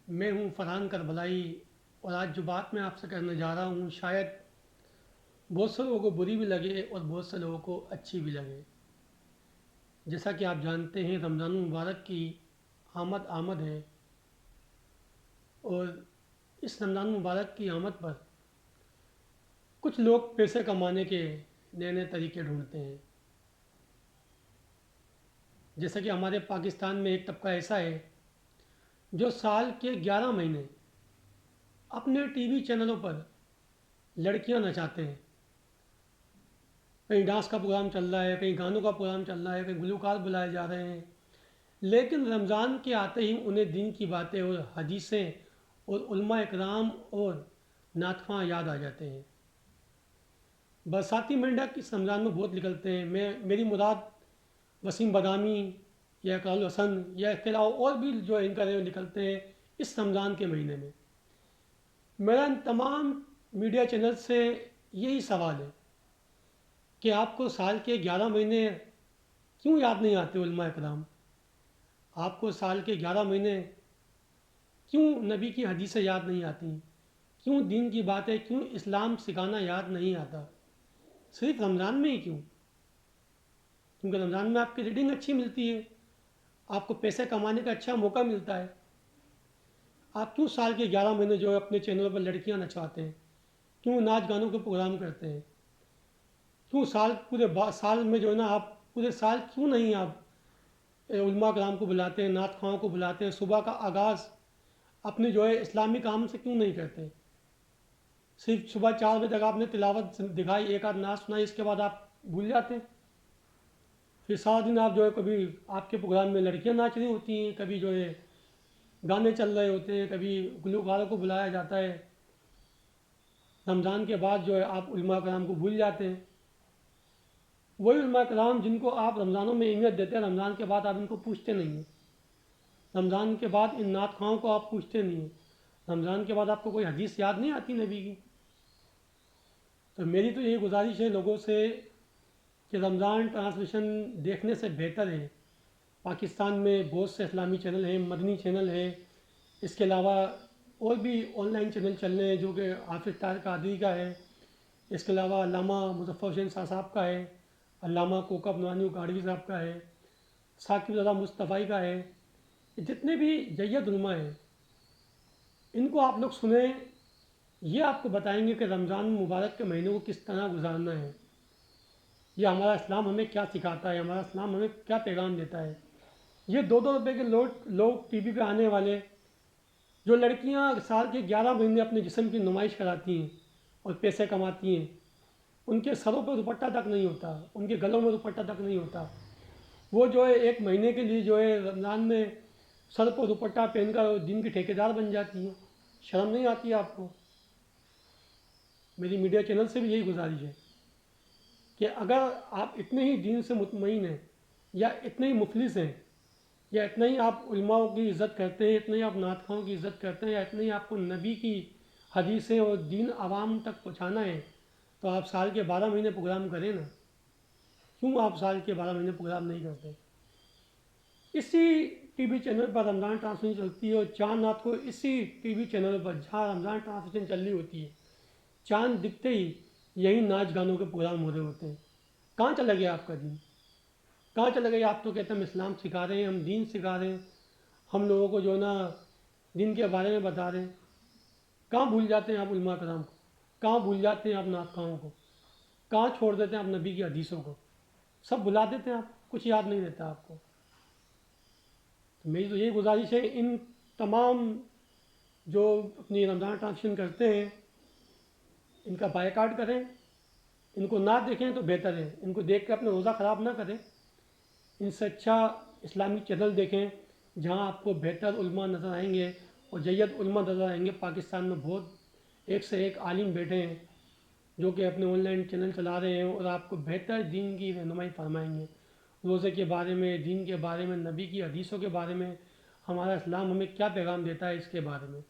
میں ہوں فرحان کربلائی، اور آج جو بات میں آپ سے کرنے جا رہا ہوں شاید بہت سے لوگوں کو بری بھی لگے اور بہت سے لوگوں کو اچھی بھی لگے۔ جیسا کہ آپ جانتے ہیں رمضان المبارک کی آمد ہے، اور اس رمضان المبارک کی آمد پر کچھ لوگ پیسے کمانے کے نئے نئے طریقے ڈھونڈتے ہیں۔ جیسا کہ ہمارے پاکستان میں ایک طبقہ ایسا ہے جو سال کے 11 مہینے اپنے ٹی وی چینلوں پر لڑکیاں نچاتے ہیں۔ کہیں ڈانس کا پروگرام چل رہا ہے، کہیں گانوں کا پروگرام چل رہا ہے، کہیں گلوکار بلائے جا رہے ہیں، لیکن رمضان کے آتے ہی انہیں دین کی باتیں اور حدیثیں اور علماء اکرام اور نعت خواں یاد آ جاتے ہیں۔ برساتی مینڈک اس رمضان میں بہت نکلتے ہیں۔ میری مراد وسیم بدامی یا اقرال حسن یا اس کے علاوہ اور بھی جو اینکر ہیں وہ نکلتے ہیں اس رمضان کے مہینے میں۔ میرا ان تمام میڈیا چینل سے یہی سوال ہے کہ آپ کو سال کے 11 مہینے کیوں یاد نہیں آتے علماء اکرام؟ آپ کو سال کے 11 مہینے کیوں نبی کی حدیثیں یاد نہیں آتی؟ کیوں دین کی باتیں، کیوں اسلام سکھانا یاد نہیں آتا؟ صرف رمضان میں ہی کیوں؟ کیونکہ رمضان میں آپ کی ریڈنگ اچھی ملتی ہے، آپ کو پیسے کمانے کا اچھا موقع ملتا ہے۔ آپ کیوں سال کے 11 مہینے جو ہے اپنے چینلوں پر لڑکیاں نچواتے ہیں؟ کیوں ناچ گانوں کے پروگرام کرتے ہیں؟ کیوں پورے سال میں جو ہے نا آپ پورے سال کیوں نہیں آپ علماء کرام کو بلاتے ہیں، نعت خواہوں کو بلاتے ہیں؟ صبح کا آغاز اپنے جو ہے اسلامی کام سے کیوں نہیں کرتے؟ صرف صبح 4 بجے تک آپ نے تلاوت دکھائی، ایک آدھ نعت سنائی، اس کے بعد آپ بھول جاتے ہیں۔ پھر سارا دن آپ جو ہے کبھی آپ کے پروگرام میں لڑکیاں ناچ رہی ہوتی ہیں، کبھی جو ہے گانے چل رہے ہوتے ہیں، کبھی گلوکاروں کو بلایا جاتا ہے۔ رمضان کے بعد جو ہے آپ علماء کرام کو بھول جاتے ہیں۔ وہی علماء کرام جن کو آپ رمضانوں میں اہمیت دیتے ہیں، رمضان کے بعد آپ ان کو پوچھتے نہیں ہیں۔ رمضان کے بعد ان نعت خواہوں کو آپ پوچھتے نہیں ہیں۔ رمضان کے بعد آپ کو کوئی حدیث یاد نہیں آتی نبی کی؟ تو میری تو یہی گزارش ہے لوگوں سے کہ رمضان ٹرانسمیشن دیکھنے سے بہتر ہے۔ پاکستان میں بہت سے اسلامی چینل ہیں، مدنی چینل ہیں، اس کے علاوہ اور بھی آن لائن چینل چل رہے ہیں جو کہ حافظ طاہر قادری کا ہے، اس کے علاوہ علامہ مظفر حسین صاحب کا ہے، علامہ کوکب نورانی اکاڑوی صاحب کا ہے، ثاقب رضا مصطفی کا ہے۔ جتنے بھی جید علماء ہیں ان کو آپ لوگ سنیں، یہ آپ کو بتائیں گے کہ رمضان مبارک کے مہینے کو کس طرح گزارنا ہے، یہ ہمارا اسلام ہمیں کیا سکھاتا ہے، ہمارا اسلام ہمیں کیا پیغام دیتا ہے۔ یہ 2-2 روپے کے لوگ ٹی وی پہ آنے والے جو لڑکیاں سال کے 11 مہینے اپنے جسم کی نمائش کراتی ہیں اور پیسے کماتی ہیں، ان کے سروں پہ دوپٹہ تک نہیں ہوتا، ان کے گلوں میں دوپٹہ تک نہیں ہوتا، وہ جو ہے ایک مہینے کے لیے جو ہے رمضان میں سر پر دوپٹہ پہن کر دین کی ٹھیکیدار بن جاتی ہیں۔ شرم نہیں آتی ہے آپ کو؟ میری میڈیا چینل سے بھی یہی گزارش ہے کہ اگر آپ اتنے ہی دین سے مطمئن ہیں، یا اتنے ہی مفلس ہیں، یا اتنا ہی آپ علماء کی عزت کرتے ہیں، اتنا ہی آپ نعت خواہوں کی عزت کرتے ہیں، یا اتنا ہی آپ کو نبی کی حدیثیں اور دین عوام تک پہنچانا ہے، تو آپ سال کے 12 مہینے پروگرام کریں نا۔ کیوں آپ سال کے 12 مہینے پروگرام نہیں کرتے؟ اسی ٹی وی چینل پر رمضان ٹرانسمیشن چلتی ہے، اور چاند رات کو اسی ٹی وی چینل پر جہاں رمضان ٹرانسمیشن چل رہی ہوتی ہے، چاند دکھتے ہی یہی ناچ گانوں کے پروگرام ہو رہے ہوتے ہیں۔ کہاں چلا گیا آپ کا دین؟ کہاں چلا گیا؟ آپ تو کہتے ہیں ہم اسلام سکھا رہے ہیں، ہم دین سکھا رہے ہیں، ہم لوگوں کو جو نا دین کے بارے میں بتا رہے ہیں۔ کہاں بھول جاتے ہیں آپ علماء کرام کو؟ کہاں بھول جاتے ہیں آپ نعت خواہوں کو؟ کہاں چھوڑ دیتے ہیں آپ نبی کی حدیثوں کو؟ سب بھلا دیتے ہیں آپ، کچھ یاد نہیں رہتا آپ کو۔ تو میری تو یہی گزارش ہے ان تمام جو اپنی رمضان ٹرانسمیشن کرتے ہیں ان کا بائیکاٹ کریں، ان کو نہ دیکھیں تو بہتر ہے، ان کو دیکھ کے اپنا روزہ خراب نہ کریں۔ ان سے اچھا اسلامی چینل دیکھیں جہاں آپ کو بہتر علماء نظر آئیں گے اور جید علماء نظر آئیں گے۔ پاکستان میں بہت ایک سے ایک عالم بیٹھے ہیں جو کہ اپنے آن لائن چینل چلا رہے ہیں اور آپ کو بہتر دین کی رہنمائی فرمائیں گے، روزے کے بارے میں، دین کے بارے میں، نبی کی حدیثوں کے بارے میں، ہمارا اسلام ہمیں کیا پیغام دیتا ہے اس کے بارے میں۔